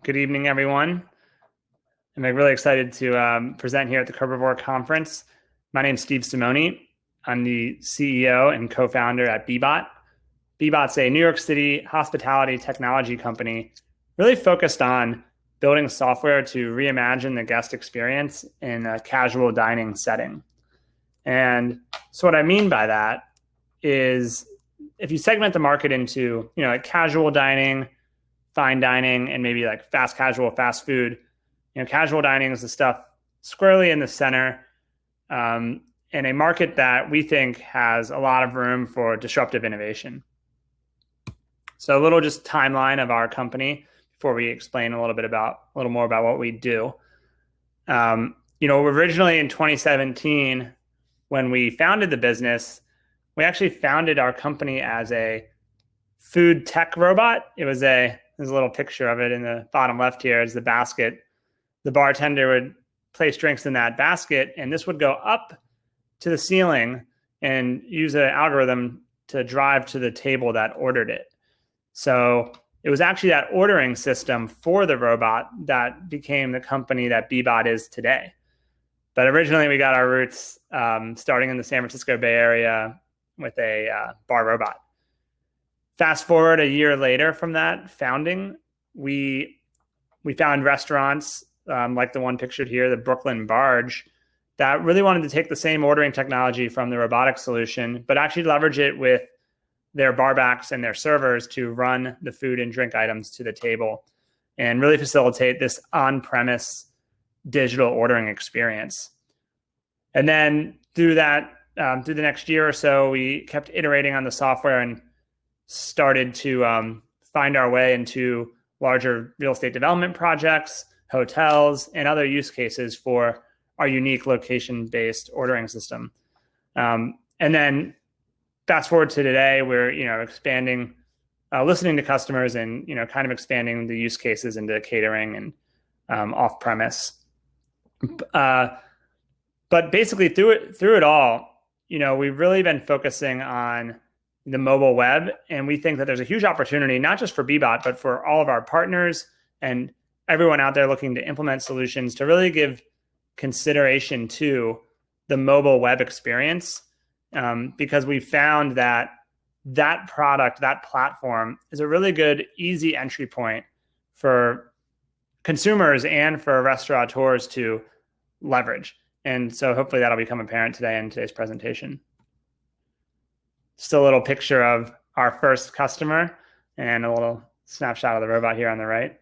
Good evening, everyone. I'm really excited to present here at the Curbivore conference. My name is Steve Simone. I'm the CEO and co-founder at Bbot. Bbot's a New York City hospitality technology company really focused on building software to reimagine the guest experience in a casual dining setting. And so what I mean by that is if you segment the market into, like casual dining, fine dining, and maybe like fast casual, fast food. Casual dining is the stuff squarely in the center, in a market that we think has a lot of room for disruptive innovation. So a little just timeline of our company before we explain a little more about what we do. Originally in 2017, when we founded the business, we actually founded our company as a food tech robot. There's a little picture of it in the bottom left here is the basket. The bartender would place drinks in that basket, and this would go up to the ceiling and use an algorithm to drive to the table that ordered it. So it was actually that ordering system for the robot that became the company that Bbot is today. But originally we got our roots starting in the San Francisco Bay Area with a bar robot. Fast forward a year later from that founding, we found restaurants like the one pictured here, the Brooklyn Barge, that really wanted to take the same ordering technology from the robotic solution, but actually leverage it with their barbacks and their servers to run the food and drink items to the table and really facilitate this on-premise digital ordering experience. And then through the next year or so, we kept iterating on the software and started to find our way into larger real estate development projects, hotels, and other use cases for our unique location-based ordering system. And then fast forward to today, we're expanding, listening to customers, and kind of expanding the use cases into catering and off-premise. But basically, through it all, we've really been focusing on the mobile web, and we think that there's a huge opportunity, not just for Bbot, but for all of our partners and everyone out there looking to implement solutions to really give consideration to the mobile web experience, because we found that product, that platform, is a really good, easy entry point for consumers and for restaurateurs to leverage. And so hopefully that'll become apparent today in today's presentation. Just a little picture of our first customer and a little snapshot of the robot here on the right.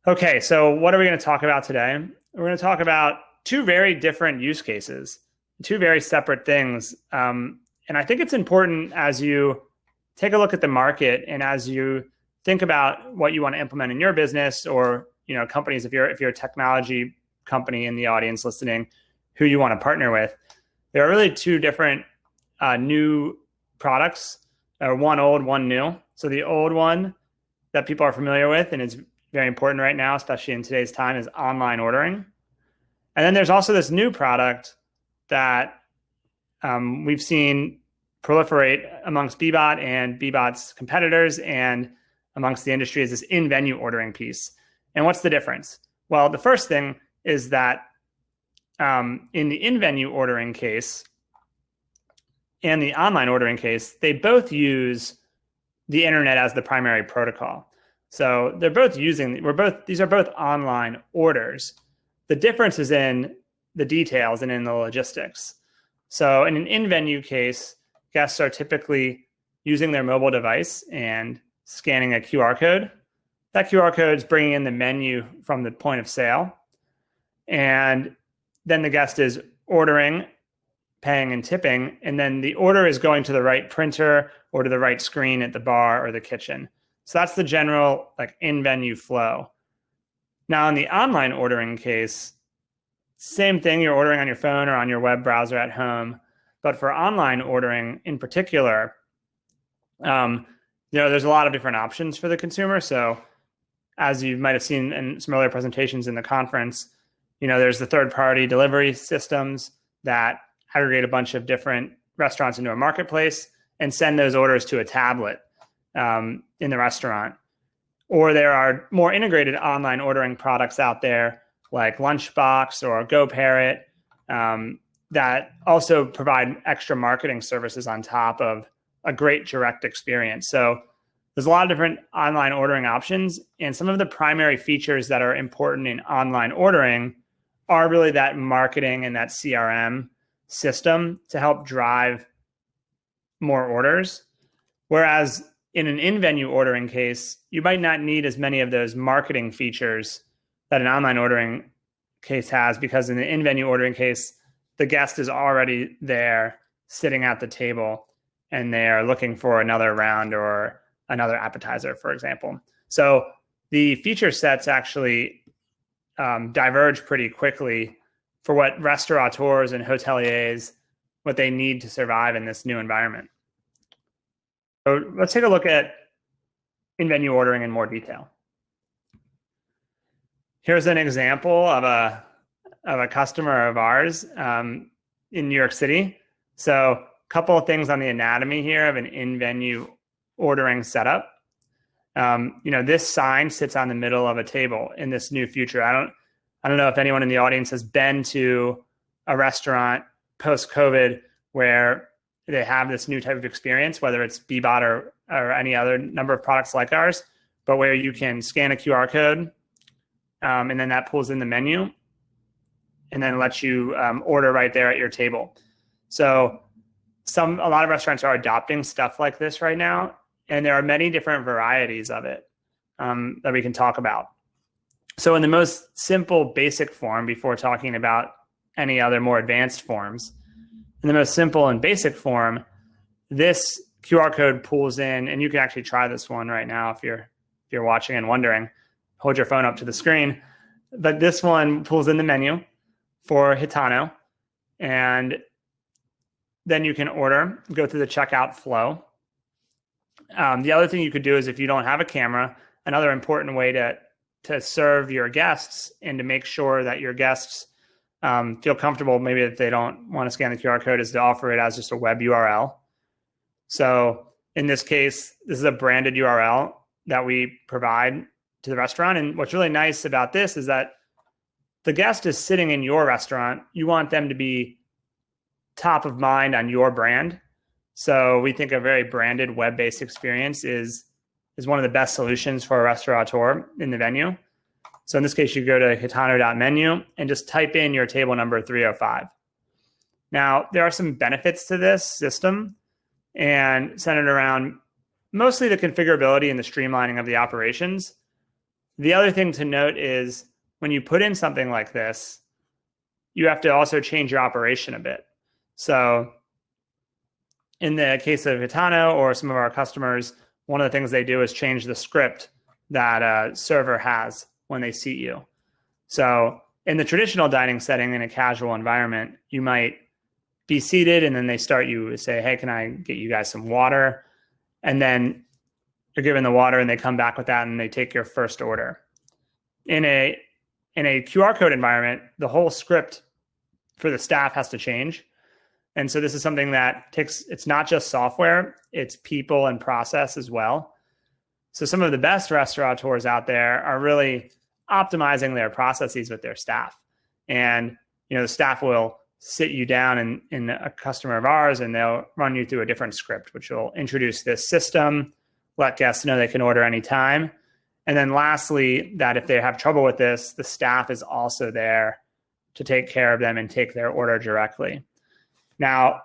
Okay, so what are we going to talk about today? We're going to talk about two very different use cases, two very separate things. And I think it's important as you take a look at the market and as you think about what you want to implement in your business or companies, if you're a technology company in the audience listening, who you want to partner with. There are really two different new products, one old, one new. So the old one that people are familiar with and is very important right now, especially in today's time, is online ordering. And then there's also this new product that we've seen proliferate amongst Bbot and Bbot's competitors and amongst the industry is this in-venue ordering piece. And what's the difference? Well, the first thing is that in the in-venue ordering case and the online ordering case, they both use the internet as the primary protocol. So these are both online orders. The difference is in the details and in the logistics. So in an in-venue case, guests are typically using their mobile device and scanning a QR code. That QR code is bringing in the menu from the point of sale. And then the guest is ordering, paying, and tipping. And then the order is going to the right printer or to the right screen at the bar or the kitchen. So that's the general in-venue flow. Now in the online ordering case, same thing, you're ordering on your phone or on your web browser at home. But for online ordering in particular, there's a lot of different options for the consumer. So as you might have seen in some earlier presentations in the conference, there's the third-party delivery systems that aggregate a bunch of different restaurants into a marketplace and send those orders to a tablet in the restaurant. Or there are more integrated online ordering products out there like Lunchbox or GoParrot that also provide extra marketing services on top of a great direct experience. So there's a lot of different online ordering options, and some of the primary features that are important in online ordering are really that marketing and that CRM system to help drive more orders. Whereas in an in-venue ordering case, you might not need as many of those marketing features that an online ordering case has, because in the in-venue ordering case, the guest is already there sitting at the table and they are looking for another round or another appetizer, for example. So the feature sets actually diverge pretty quickly for what restaurateurs and hoteliers, what they need to survive in this new environment. So let's take a look at in-venue ordering in more detail. Here's an example of a customer of ours in New York City. So a couple of things on the anatomy here of an in-venue ordering setup. This sign sits on the middle of a table in this new future. I don't know if anyone in the audience has been to a restaurant post-COVID where they have this new type of experience, whether it's Bbot or any other number of products like ours, but where you can scan a QR code and then that pulls in the menu and then lets you order right there at your table. So a lot of restaurants are adopting stuff like this right now, and there are many different varieties of it that we can talk about. So in the most simple, basic form, before talking about any other more advanced forms, in the most simple and basic form, this QR code pulls in, and you can actually try this one right now if you're watching and wondering. Hold your phone up to the screen. But this one pulls in the menu for Gitano, and then you can order, go through the checkout flow. The other thing you could do is, if you don't have a camera, another important way to serve your guests and to make sure that your guests feel comfortable, maybe if they don't want to scan the QR code, is to offer it as just a web URL. So in this case, this is a branded URL that we provide to the restaurant. And what's really nice about this is that the guest is sitting in your restaurant. You want them to be top of mind on your brand. So we think a very branded web-based experience is one of the best solutions for a restaurateur in the venue. So in this case, you go to gitano.menu and just type in your table number 305. Now, there are some benefits to this system and centered around mostly the configurability and the streamlining of the operations. The other thing to note is when you put in something like this, you have to also change your operation a bit. So in the case of Gitano or some of our customers, one of the things they do is change the script that a server has when they seat you. So in the traditional dining setting, in a casual environment, you might be seated and then they start you say, hey, can I get you guys some water? And then you're given the water and they come back with that and they take your first order. In a QR code environment, the whole script for the staff has to change. And so this is something that it's not just software, it's people and process as well. So some of the best restaurateurs out there are really optimizing their processes with their staff. And, the staff will sit you down in a customer of ours and they'll run you through a different script, which will introduce this system, let guests know they can order anytime. And then lastly, that if they have trouble with this, the staff is also there to take care of them and take their order directly. Now,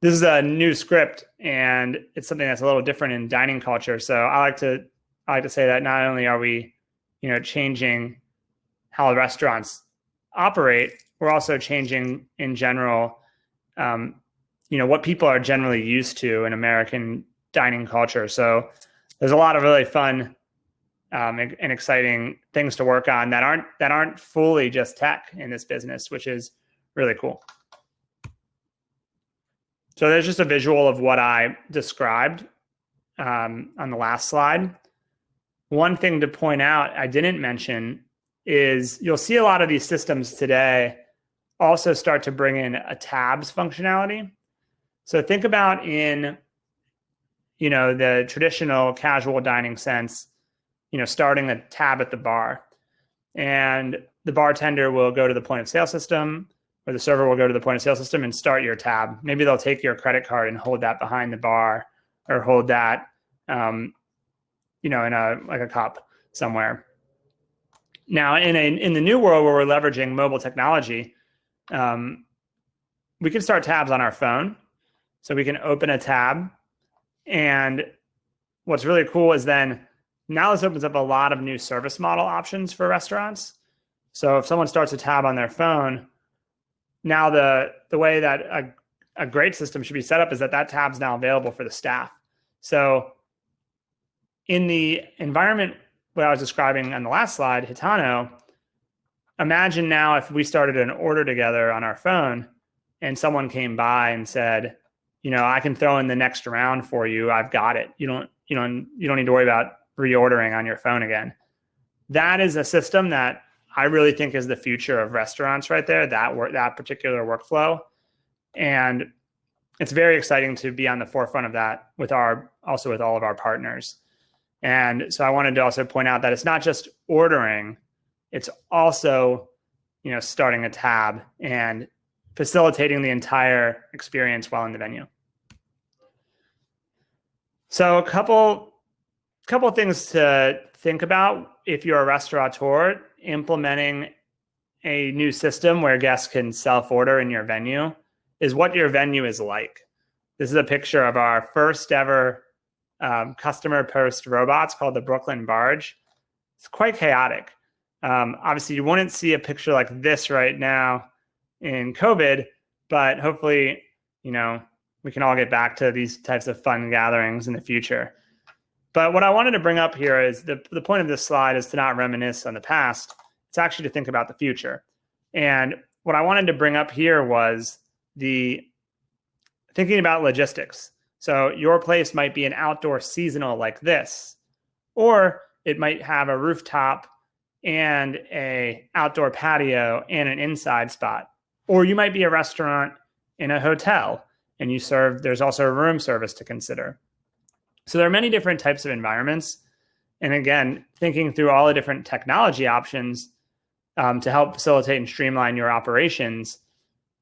this is a new script and it's something that's a little different in dining culture. So I like to say that not only are we, changing how restaurants operate, we're also changing in general, what people are generally used to in American dining culture. So there's a lot of really fun and exciting things to work on that aren't fully just tech in this business, which is really cool. So there's just a visual of what I described on the last slide. One thing to point out I didn't mention is you'll see a lot of these systems today also start to bring in a tabs functionality. So think about in, the traditional casual dining sense, starting a tab at the bar. And the bartender will go to the point of sale system, or the server will go to the point of sale system and start your tab. Maybe they'll take your credit card and hold that behind the bar, or hold that, in a cup somewhere. Now, in the new world where we're leveraging mobile technology, we can start tabs on our phone. So we can open a tab. And what's really cool is then now this opens up a lot of new service model options for restaurants. So if someone starts a tab on their phone, now the way that a great system should be set up is that tab's now available for the staff. So in the environment what I was describing on the last slide, Hitano, imagine now if we started an order together on our phone and someone came by and said, I can throw in the next round for you. I've got it. You don't need to worry about reordering on your phone again. That is a system that I really think is the future of restaurants right there, that particular workflow. And it's very exciting to be on the forefront of that with all of our partners. And so I wanted to also point out that it's not just ordering, it's also, starting a tab and facilitating the entire experience while in the venue. So a couple things to think about if you're a restaurateur implementing a new system where guests can self-order in your venue is what your venue is like. This is a picture of our first ever customer post robots called the Brooklyn Barge. It's quite chaotic. Obviously, you wouldn't see a picture like this right now in COVID, but hopefully, we can all get back to these types of fun gatherings in the future. But what I wanted to bring up here is the point of this slide is to not reminisce on the past. It's actually to think about the future. And what I wanted to bring up here was thinking about logistics. So your place might be an outdoor seasonal like this, or it might have a rooftop and a outdoor patio and an inside spot. Or you might be a restaurant in a hotel and there's also a room service to consider. So there are many different types of environments. And again, thinking through all the different technology options to help facilitate and streamline your operations,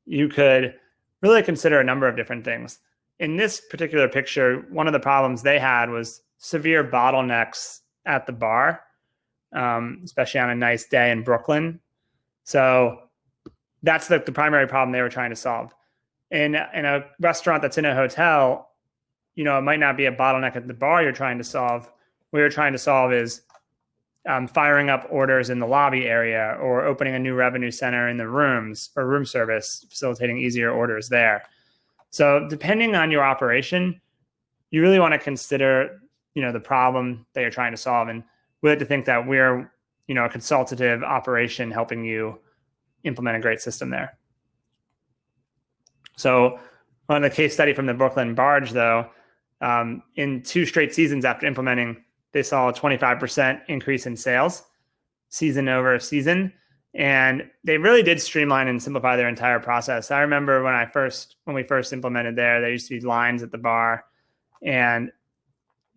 you could really consider a number of different things. In this particular picture, one of the problems they had was severe bottlenecks at the bar, especially on a nice day in Brooklyn. So that's the primary problem they were trying to solve. In a restaurant that's in a hotel, it might not be a bottleneck at the bar you're trying to solve. What you're trying to solve is firing up orders in the lobby area, or opening a new revenue center in the rooms, or room service, facilitating easier orders there. So depending on your operation, you really want to consider, the problem that you're trying to solve. And we like to think that we're, a consultative operation helping you implement a great system there. So on the case study from the Brooklyn Barge, though, in 2 straight seasons after implementing, they saw a 25% increase in sales, season over season. And they really did streamline and simplify their entire process. I remember when we first implemented there used to be lines at the bar, and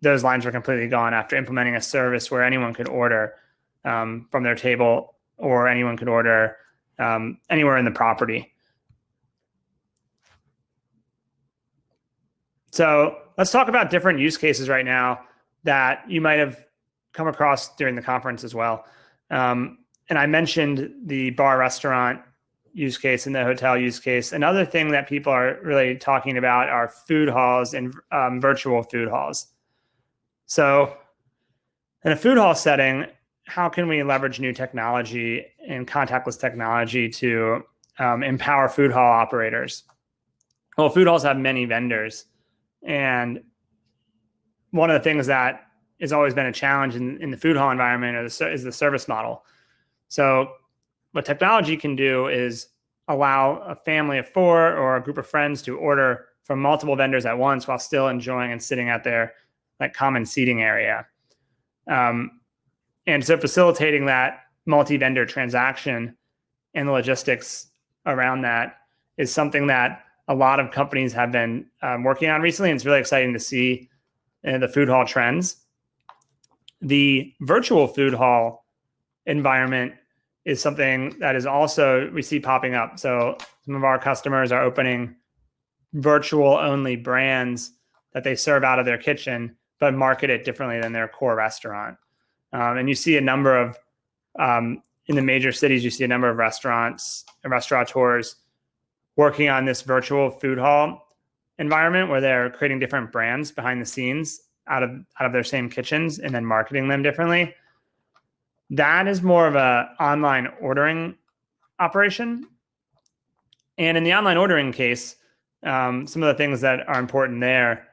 those lines were completely gone after implementing a service where anyone could order from their table, or anyone could order anywhere in the property. So let's talk about different use cases right now that you might have come across during the conference as well. And I mentioned the bar restaurant use case and the hotel use case. Another thing that people are really talking about are food halls and virtual food halls. So in a food hall setting, how can we leverage new technology and contactless technology to empower food hall operators? Well, food halls have many vendors. And one of the things that has always been a challenge in the food hall environment is the service model. So what technology can do is allow a family of 4 or a group of friends to order from multiple vendors at once while still enjoying and sitting at their common seating area. And so facilitating that multi-vendor transaction and the logistics around that is something that a lot of companies have been working on recently. And it's really exciting to see the food hall trends. The virtual food hall environment is something that is also, we see popping up. So some of our customers are opening virtual only brands that they serve out of their kitchen, but market it differently than their core restaurant. And you see a number of, in the major cities, you see a number of restaurants and restaurateurs working on this virtual food hall environment where they're creating different brands behind the scenes out of their same kitchens and then marketing them differently. That is more of a online ordering operation. And in the online ordering case, some of the things that are important there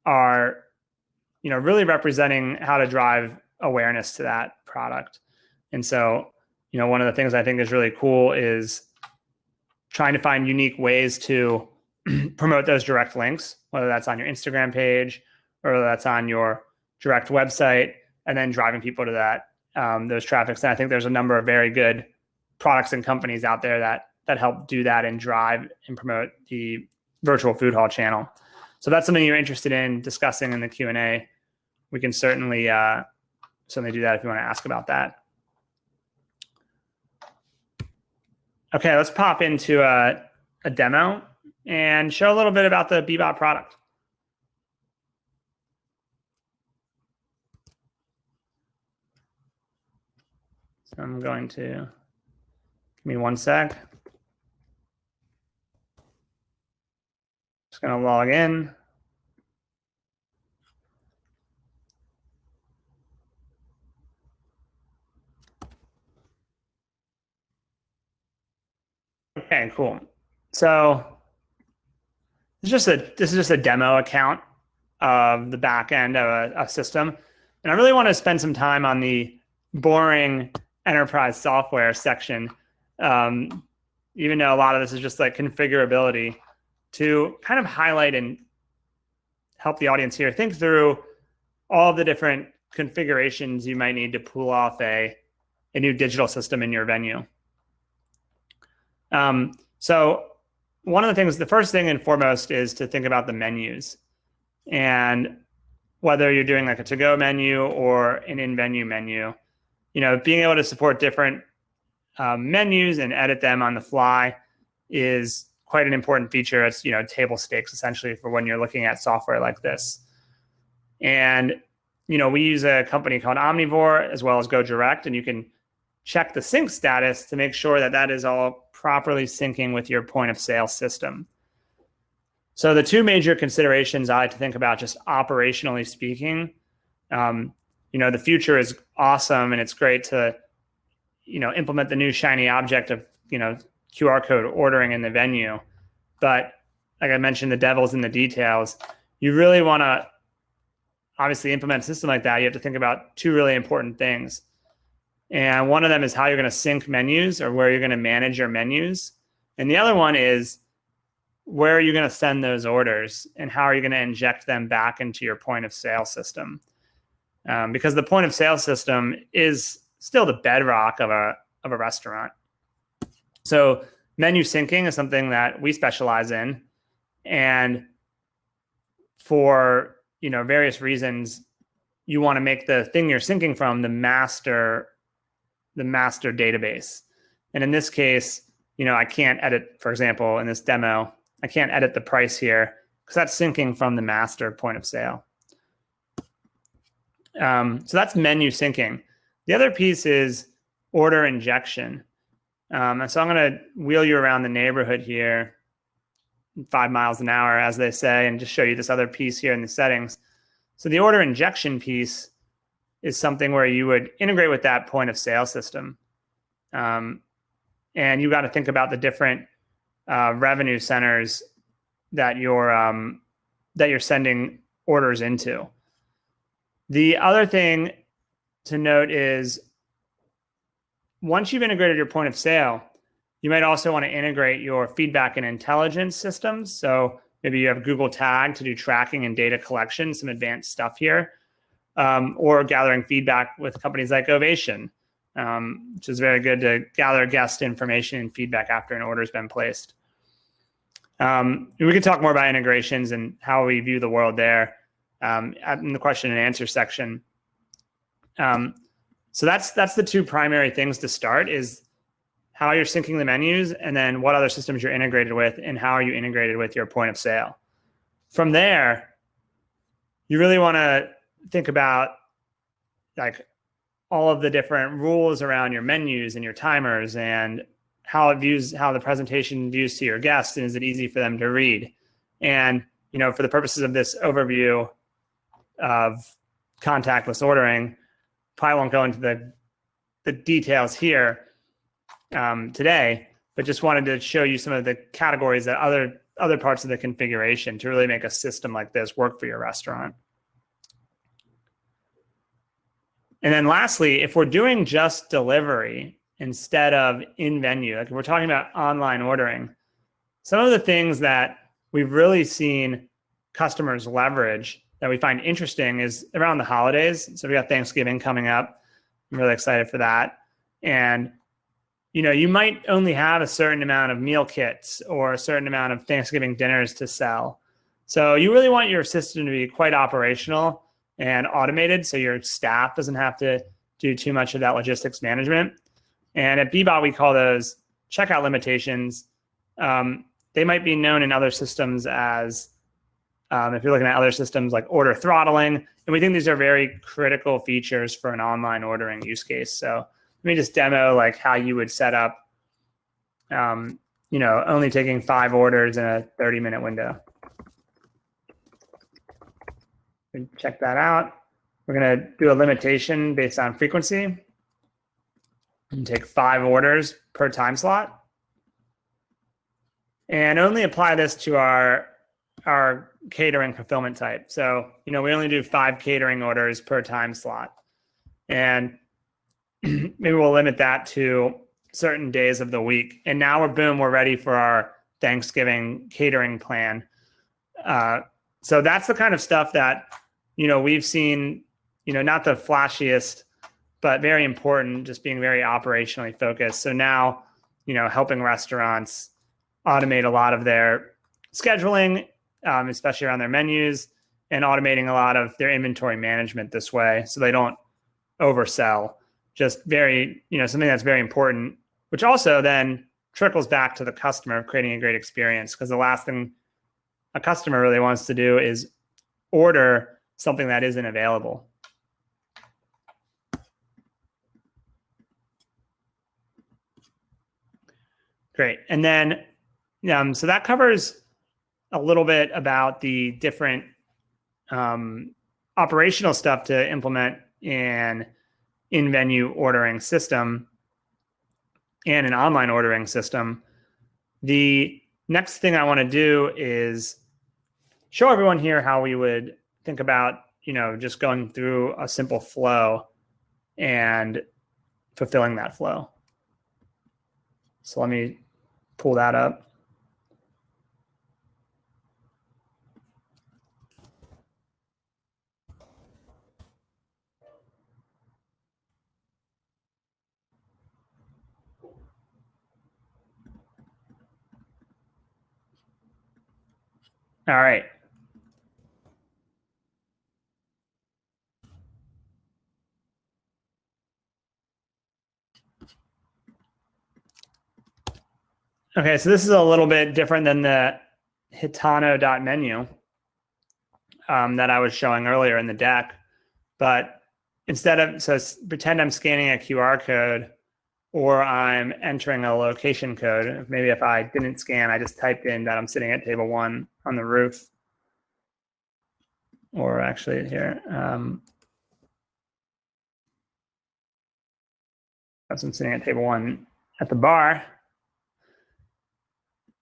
are, really representing how to drive awareness to that product. And so, one of the things I think is really cool is trying to find unique ways to promote those direct links, whether that's on your Instagram page or whether that's on your direct website, and then driving people to that, those traffics. And I think there's a number of very good products and companies out there that help do that and drive and promote the virtual food hall channel. So that's something you're interested in discussing in the Q&A. We can certainly do that if you want to ask about that. Okay, let's pop into a demo and show a little bit about the Bbot product. So I'm going to, give me one sec. Just going to log in. Okay, cool. So this is just a demo account of the back end of a system. And I really want to spend some time on the boring enterprise software section, even though a lot of this is just like configurability, to kind of highlight and help the audience here think through all the different configurations you might need to pull off a new digital system in your venue. So one of the things, the first thing and foremost is to think about the menus, and whether you're doing like a to-go menu or an in-venue menu, being able to support different menus and edit them on the fly is quite an important feature. It's, table stakes essentially for when you're looking at software like this. And, we use a company called Omnivore as well as Go Direct, and you can check the sync status to make sure that that is all properly syncing with your point of sale system. So the two major considerations I like to think about, just operationally speaking, the future is awesome and it's great to, implement the new shiny object of, QR code ordering in the venue. But like I mentioned, the devil's in the details. You really want to obviously implement a system like that. You have to think about two really important things. And one of them is how you're going to sync menus or where you're going to manage your menus. And the other one is where are you going to send those orders and how are you going to inject them back into your point of sale system? Because the point of sale system is still the bedrock of a restaurant. So menu syncing is something that we specialize in. And for various reasons, you want to make the thing you're syncing from the master database. And in this case, I can't edit, for example, in this demo, I can't edit the price here because that's syncing from the master point of sale. So that's menu syncing. The other piece is order injection. And so I'm going to wheel you around the neighborhood here, 5 miles an hour, as they say, and just show you this other piece here in the settings. So the order injection piece is something where you would integrate with that point of sale system. And you got to think about the different revenue centers that you're sending orders into. The other thing to note is once you've integrated your point of sale, you might also want to integrate your feedback and intelligence systems. So maybe you have Google Tag to do tracking and data collection, some advanced stuff here. Or gathering feedback with companies like Ovation, which is very good to gather guest information and feedback after an order has been placed. We could talk more about integrations and how we view the world there in the question and answer section. So that's the two primary things to start is how you're syncing the menus, and then what other systems you're integrated with, and how are you integrated with your point of sale. From there, you really want to think about like all of the different rules around your menus and your timers and how the presentation views to your guests, and is it easy for them to read. And for the purposes of this overview of contactless ordering, probably won't go into the details here today, but just wanted to show you some of the categories that other parts of the configuration to really make a system like this work for your restaurant. And then lastly, if we're doing just delivery instead of in-venue, like if we're talking about online ordering, some of the things that we've really seen customers leverage that we find interesting is around the holidays. So we got Thanksgiving coming up. I'm really excited for that. And you might only have a certain amount of meal kits or a certain amount of Thanksgiving dinners to sell. So you really want your system to be quite operational and automated, so your staff doesn't have to do too much of that logistics management. And at Bbot, we call those checkout limitations. They might be known in other systems as, if you're looking at other systems, like order throttling. And we think these are very critical features for an online ordering use case. So let me just demo like how you would set up, only taking 5 orders in a 30-minute window. Check that out. We're going to do a limitation based on frequency and take 5 orders per time slot, and only apply this to our catering fulfillment type. So, we only do 5 catering orders per time slot, and maybe we'll limit that to certain days of the week. And now we're ready for our Thanksgiving catering plan. So that's the kind of stuff that, we've seen, not the flashiest, but very important, just being very operationally focused. So now, helping restaurants automate a lot of their scheduling, especially around their menus, and automating a lot of their inventory management this way so they don't oversell. Just very, something that's very important, which also then trickles back to the customer of creating a great experience, because the last thing a customer really wants to do is order something that isn't available. Great. And then, so that covers a little bit about the different operational stuff to implement an in-venue ordering system and an online ordering system. The next thing I want to do is show everyone here how we would think about, just going through a simple flow and fulfilling that flow. So let me pull that up. All right. Okay, so this is a little bit different than the Hitano.menu that I was showing earlier in the deck. But pretend I'm scanning a QR code, or I'm entering a location code. Maybe if I didn't scan, I just typed in that I'm sitting at table 1 on the roof. Or actually here, I'm sitting at table 1 at the bar.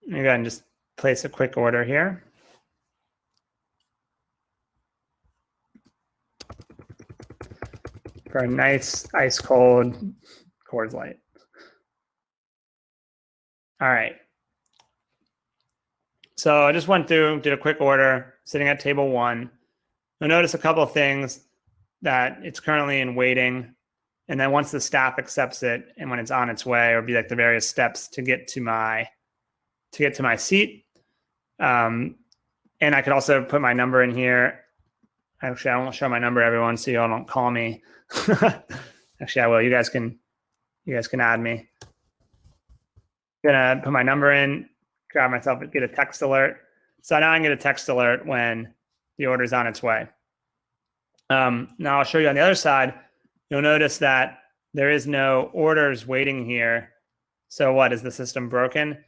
Let me go ahead and just place a quick order here. For a nice ice cold Coors Light. All right. So I just went through, did a quick order, sitting at table 1. You'll notice a couple of things, that it's currently in waiting. And then once the staff accepts it, and when it's on its way, it'll be like the various steps to get to my seat. And I could also put my number in here Actually, I won't show my number, everyone, so y'all don't call me. Actually, I will. You guys can add me. I'm gonna put my number in, grab myself, get a text alert. So now I can get a text alert when the order is on its way. Now I'll show you on the other side. You'll notice that there is no orders waiting here. So what, is the system broken?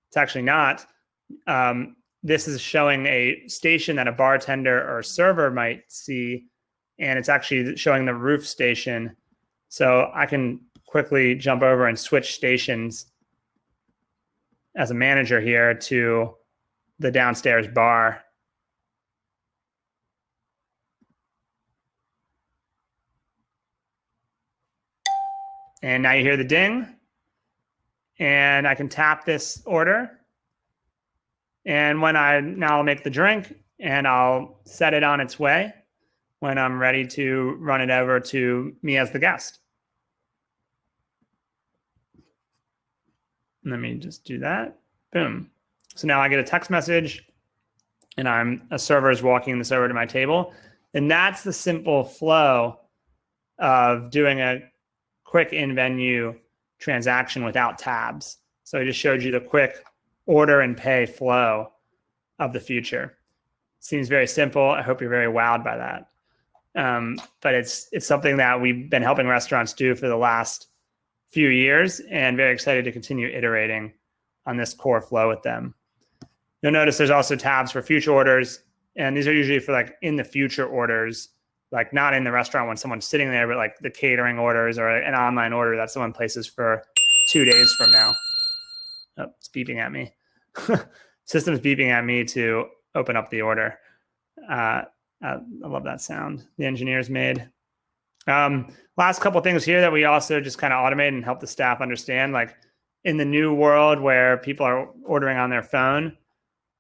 It's actually not. This is showing a station that a bartender or server might see, and it's actually showing the roof station. So I can quickly jump over and switch stations as a manager here to the downstairs bar. And now you hear the ding, and I can tap this order. And when now I'll make the drink and I'll set it on its way when I'm ready to run it over to me as the guest. Let me just do that. Boom. So now I get a text message and a server is walking this over to my table. And that's the simple flow of doing a quick in-venue transaction without tabs. So I just showed you the quick order and pay flow of the future. Seems very simple. I hope you're very wowed by that. But it's something that we've been helping restaurants do for the last few years, and very excited to continue iterating on this core flow with them. You'll notice there's also tabs for future orders, and these are usually for like in the future orders, like not in the restaurant when someone's sitting there, but like the catering orders or an online order that someone places for 2 days from now. Oh, it's beeping at me. System's beeping at me to open up the order. I love that sound the engineers made. Last couple things here that we also just kind of automate and help the staff understand, like in the new world where people are ordering on their phone,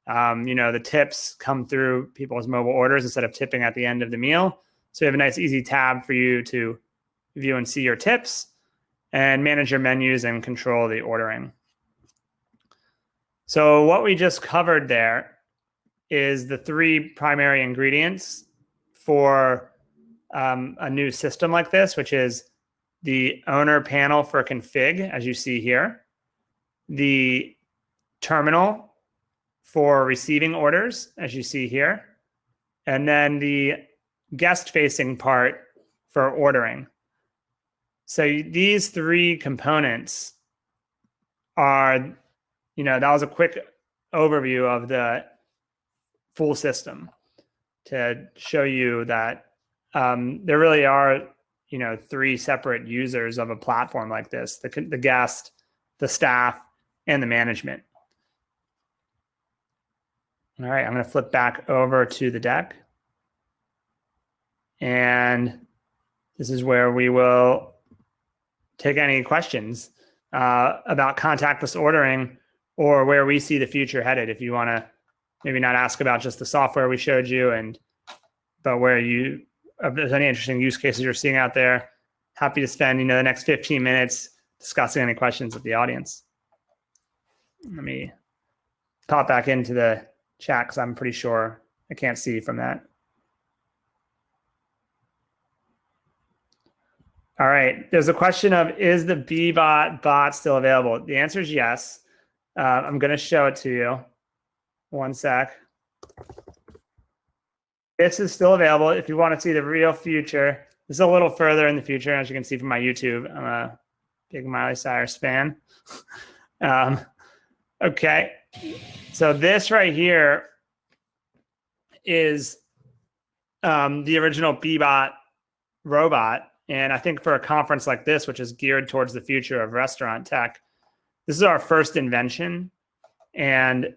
the tips come through people's mobile orders instead of tipping at the end of the meal. So we have a nice easy tab for you to view and see your tips and manage your menus and control the ordering. So what we just covered there is the 3 primary ingredients for a new system like this, which is the owner panel for config, as you see here, the terminal for receiving orders, as you see here, and then the guest-facing part for ordering. So these 3 components are, that was a quick overview of the full system to show you that there really are, 3 separate users of a platform like this: the guest, the staff, and the management. All right, I'm going to flip back over to the deck. And this is where we will take any questions about contactless ordering or where we see the future headed. If you want to maybe not ask about just the software we showed you, but if there's any interesting use cases you're seeing out there, happy to spend the next 15 minutes discussing any questions with the audience. Let me pop back into the chat because I'm pretty sure I can't see from that. All right, there's a question of, is the Bbot bot still available? The answer is yes. I'm going to show it to you. One sec. This is still available if you want to see the real future. This is a little further in the future, as you can see from my YouTube. I'm a big Miley Cyrus fan. Okay, so this right here is the original Bbot robot. And I think for a conference like this, which is geared towards the future of restaurant tech, this is our first invention. And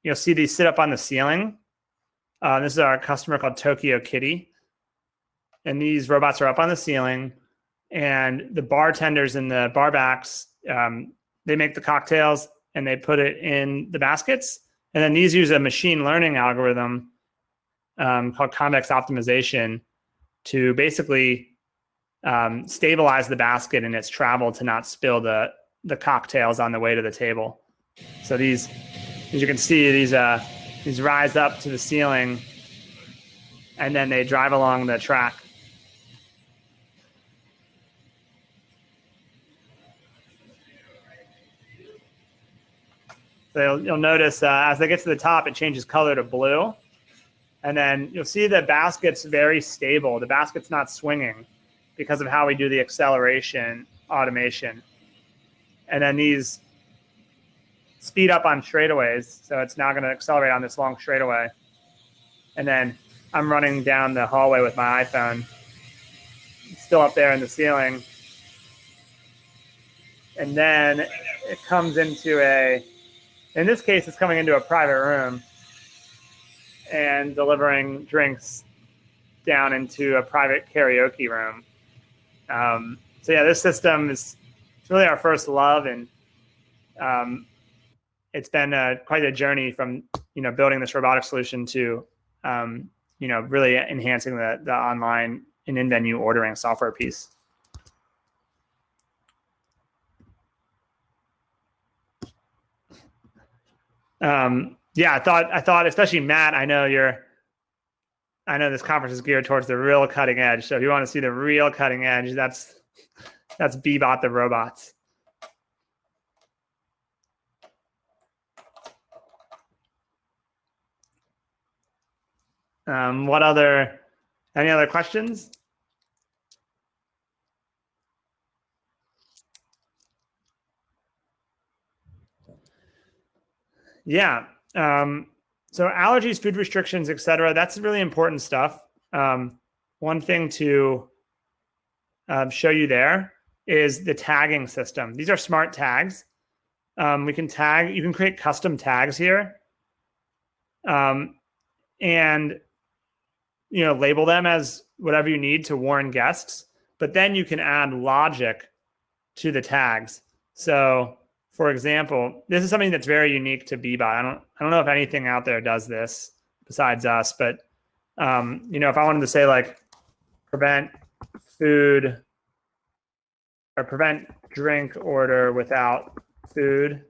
you'll see these sit up on the ceiling. This is our customer called Tokyo Kitty. And these robots are up on the ceiling. And the bartenders and the barbacks, they make the cocktails and they put it in the baskets. And then these use a machine learning algorithm called convex optimization to basically stabilize the basket in its travel to not spill the cocktails on the way to the table. So these, as you can see, these rise up to the ceiling and then they drive along the track. So you'll notice as they get to the top, it changes color to blue. And then you'll see the basket's very stable. The basket's not swinging because of how we do the acceleration automation. And then these speed up on straightaways. So it's now going to accelerate on this long straightaway. And then I'm running down the hallway with my iPhone. It's still up there in the ceiling. And then it comes into in this case, it's coming into a private room and delivering drinks down into a private karaoke room. So yeah, this system it's really our first love, and it's been quite a journey from building this robotic solution to really enhancing the online and in-venue ordering software piece. Yeah, I thought, especially Matt, I know this conference is geared towards the real cutting edge. So if you want to see the real cutting edge, that's Bbot the robots. Any other questions? Yeah. So allergies, food restrictions, et cetera, that's really important stuff. One thing to show you there is the tagging system. These are smart tags. You can create custom tags here. And label them as whatever you need to warn guests, but then you can add logic to the tags. So for example, this is something that's very unique to Bbot. I don't know if anything out there does this besides us, but if I wanted to say like prevent food or prevent drink order without food,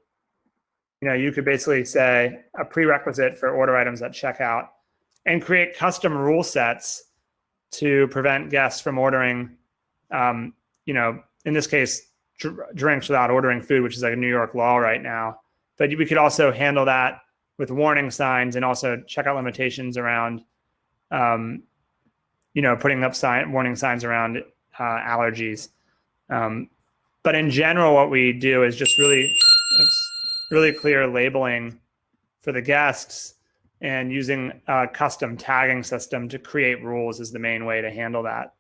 you could basically say a prerequisite for order items at checkout and create custom rule sets to prevent guests from ordering, in this case, drinks without ordering food, which is like a New York law right now. But we could also handle that with warning signs and also checkout limitations around, putting up warning signs around allergies. But in general, what we do is just really clear labeling for the guests, and using a custom tagging system to create rules is the main way to handle that.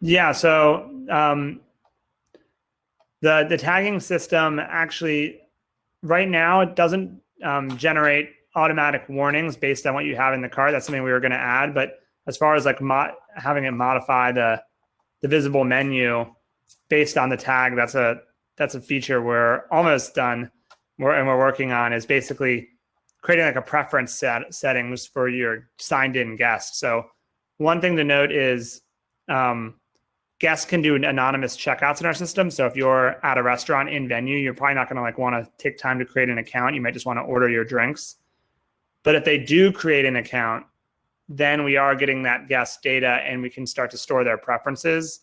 Yeah, so the tagging system actually, right now, it doesn't generate automatic warnings based on what you have in the cart. That's something we were going to add. But as far as like having it modify the visible menu based on the tag, that's a feature we're almost done. We're working on is basically creating like a preference settings for your signed in guests. So one thing to note is guests can do anonymous checkouts in our system. So if you're at a restaurant in venue, you're probably not going to want to take time to create an account. You might just want to order your drinks. But if they do create an account, then we are getting that guest data and we can start to store their preferences.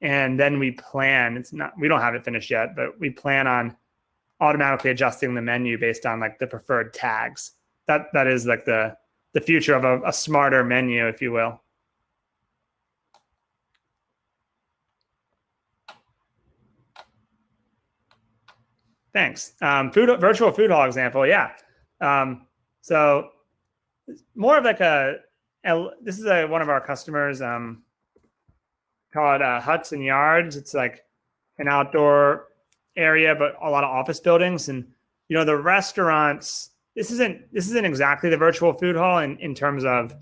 And then we don't have it finished yet, but we plan on automatically adjusting the menu based on like the preferred tags. That is like the future of a smarter menu, if you will. Thanks. Virtual food hall example, yeah. So more of like this is one of our customers called Huts and Yards. It's like an outdoor area, but a lot of office buildings. And the restaurants, this isn't exactly the virtual food hall in terms of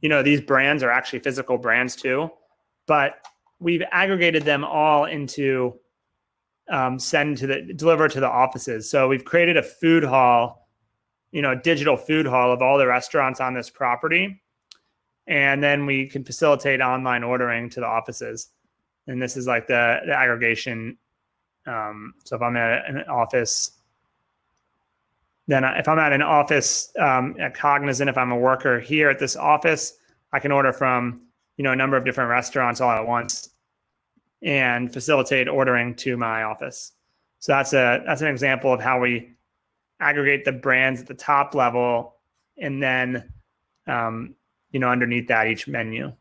these brands are actually physical brands too, but we've aggregated them all into deliver to the offices. So we've created a food hall digital food hall of all the restaurants on this property. And then we can facilitate online ordering to the offices. And this is like the aggregation. So if I'm at an office, then if I'm at an office at Cognizant, if I'm a worker here at this office, I can order from a number of different restaurants all at once and facilitate ordering to my office. So that's an example of how we aggregate the brands at the top level, and then underneath that, each menu.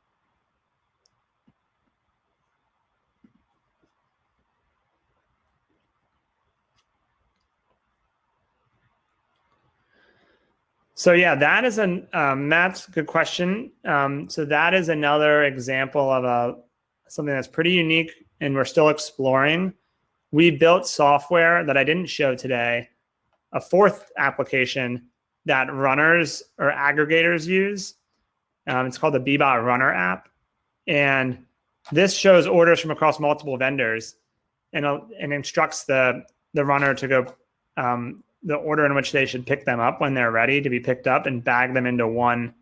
So yeah, that is Matt's good question. So that is another example of something that's pretty unique, and we're still exploring. We built software that I didn't show today, a fourth application that runners or aggregators use. It's called the Bbot Runner app. And this shows orders from across multiple vendors and instructs the runner to go the order in which they should pick them up when they're ready to be picked up and bag them into one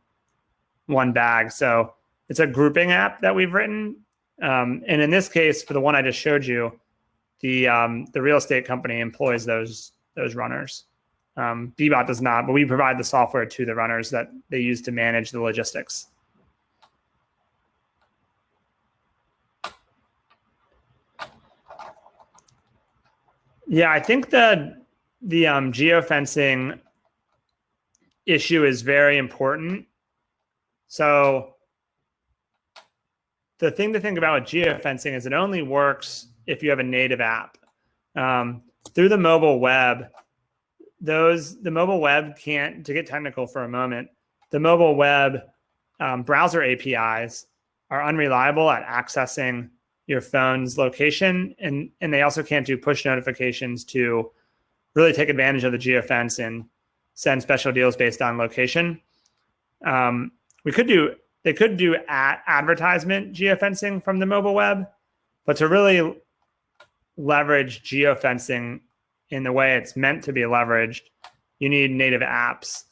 bag. So it's a grouping app that we've written. And in this case, for the one I just showed you, the real estate company employs those runners. Bbot does not, but we provide the software to the runners that they use to manage the logistics. Yeah, I think the geofencing issue is very important. So the thing to think about with geofencing is it only works if you have a native app. Through the mobile web, the mobile web can't, to get technical for a moment, the mobile web browser APIs are unreliable at accessing your phone's location, and they also can't do push notifications to really take advantage of the geofence and send special deals based on location. They could do advertisement geofencing from the mobile web, but to really leverage geofencing in the way it's meant to be leveraged, you need native apps.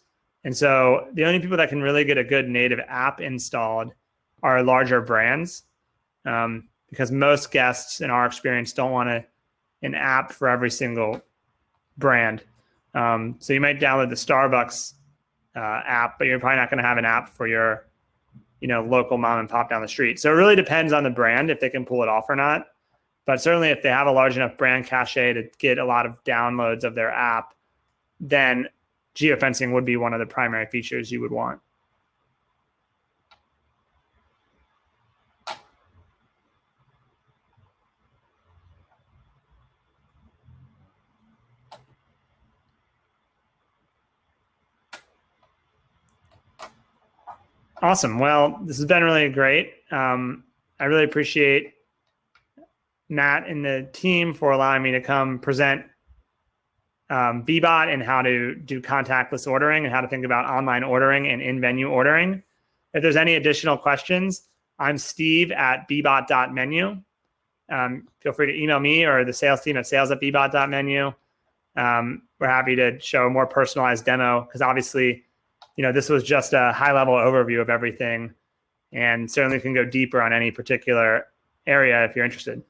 And so the only people that can really get a good native app installed are larger brands, because most guests in our experience don't want an app for every single brand. So you might download the Starbucks app, but you're probably not going to have an app for your local mom and pop down the street. So it really depends on the brand if they can pull it off or not. But certainly if they have a large enough brand cache to get a lot of downloads of their app, then geofencing would be one of the primary features you would want. Awesome. Well, this has been really great. I really appreciate Matt and the team for allowing me to come present Bbot and how to do contactless ordering and how to think about online ordering and in-venue ordering. If there's any additional questions, I'm Steve at bbot.menu. Feel free to email me or the sales team at sales@bbot.menu. We're happy to show a more personalized demo because obviously, this was just a high-level overview of everything, and certainly can go deeper on any particular area if you're interested.